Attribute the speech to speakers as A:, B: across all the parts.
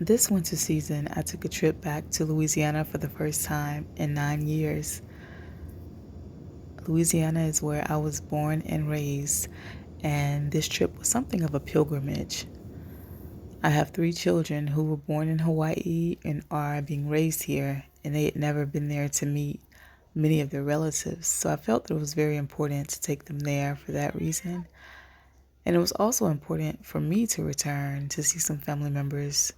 A: This winter season, I took a trip back to Louisiana for the first time in 9 years. Louisiana is where I was born and raised, and this trip was something of a pilgrimage. I have 3 children who were born in Hawaii and are being raised here, and they had never been there to meet many of their relatives, so I felt that it was very important to take them there for that reason. And it was also important for me to return to see some family members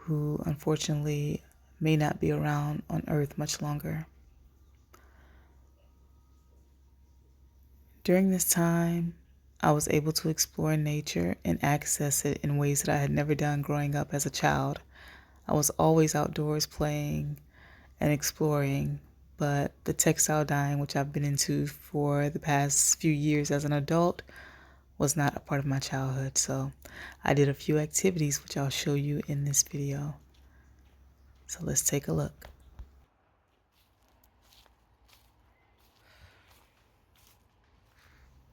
A: who unfortunately may not be around on earth much longer. During this time, I was able to explore nature and access it in ways that I had never done growing up as a child. I was always outdoors playing and exploring, but the textile dyeing, which I've been into for the past few years as an adult, was not a part of my childhood. So I did a few activities which I'll show you in this video. So let's take a look.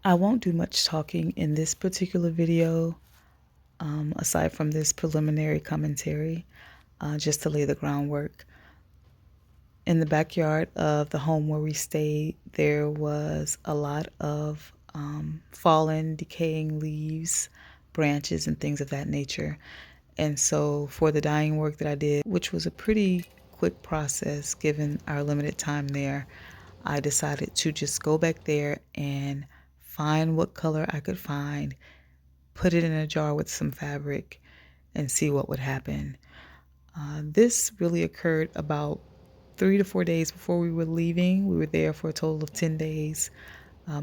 A: I won't do much talking in this particular video, aside from this preliminary commentary, just to lay the groundwork. In the backyard of the home where we stayed, there was a lot of fallen, decaying leaves, branches, and things of that nature. And so for the dyeing work that I did, which was a pretty quick process given our limited time there, I decided to just go back there and find what color I could find, put it in a jar with some fabric, and see what would happen. This really occurred about 3 to 4 days before we were leaving. We were there for a total of 10 days.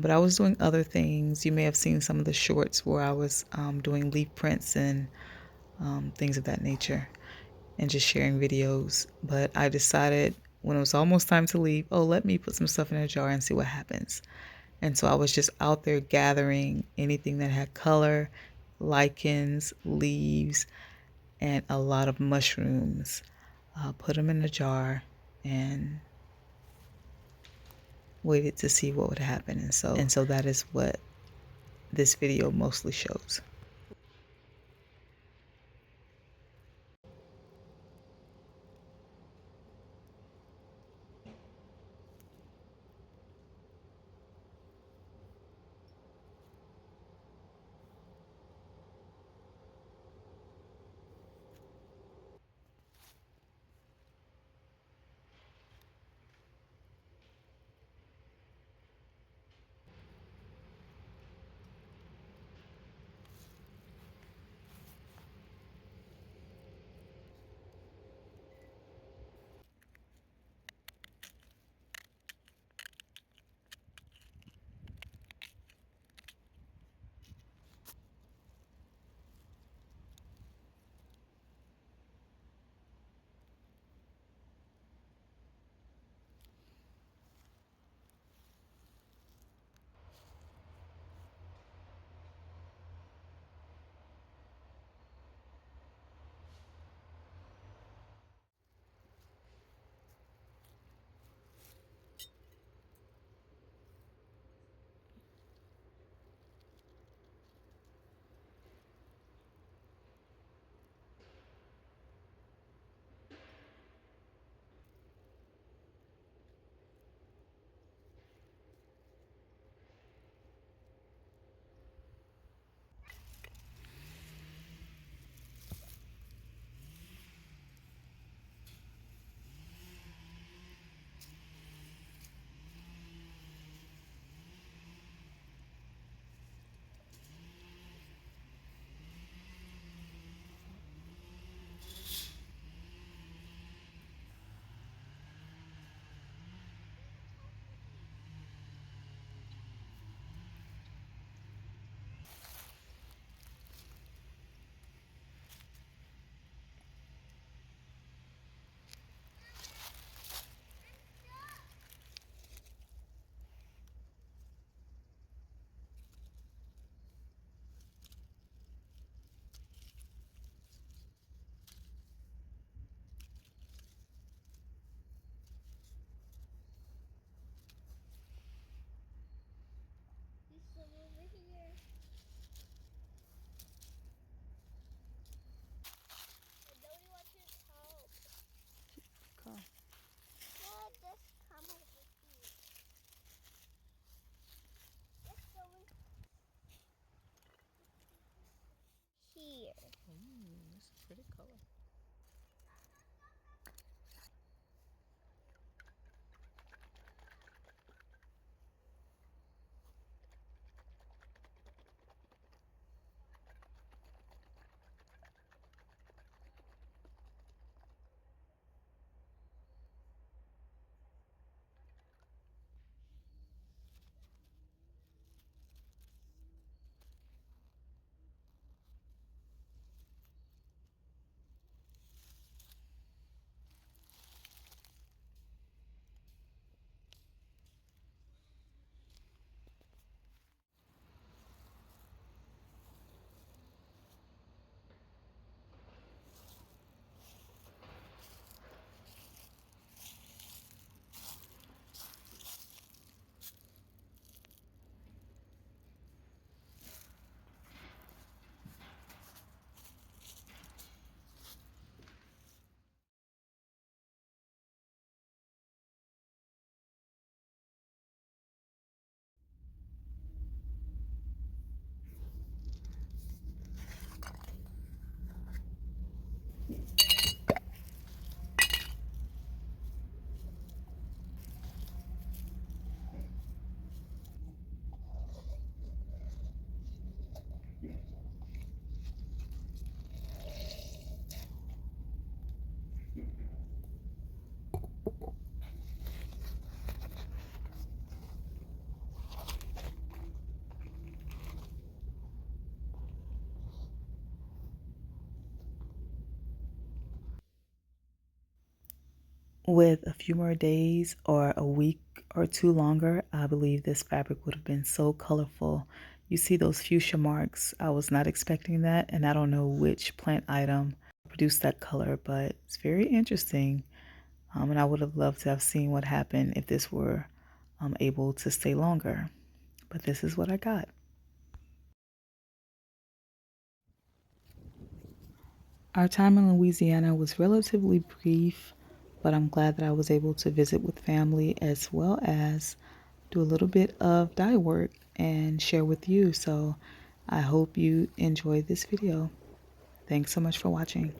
A: But I was doing other things. You may have seen some of the shorts where I was doing leaf prints and things of that nature, and just sharing videos. But I decided when it was almost time to leave, oh, let me put some stuff in a jar and see what happens. And so I was just out there gathering anything that had color, lichens, leaves, and a lot of mushrooms. Put them in a jar and waited to see what would happen. And so that is what this video mostly shows. With a few more days or a week or two longer, I believe this fabric would have been so colorful. You see those fuchsia marks. I was not expecting that, and I don't know which plant item produced that color, but it's very interesting. And I would have loved to have seen what happened if this were able to stay longer. But this is what I got. Our time in Louisiana was relatively brief, but I'm glad that I was able to visit with family as well as do a little bit of dye work and share with you. So I hope you enjoyed this video. Thanks so much for watching.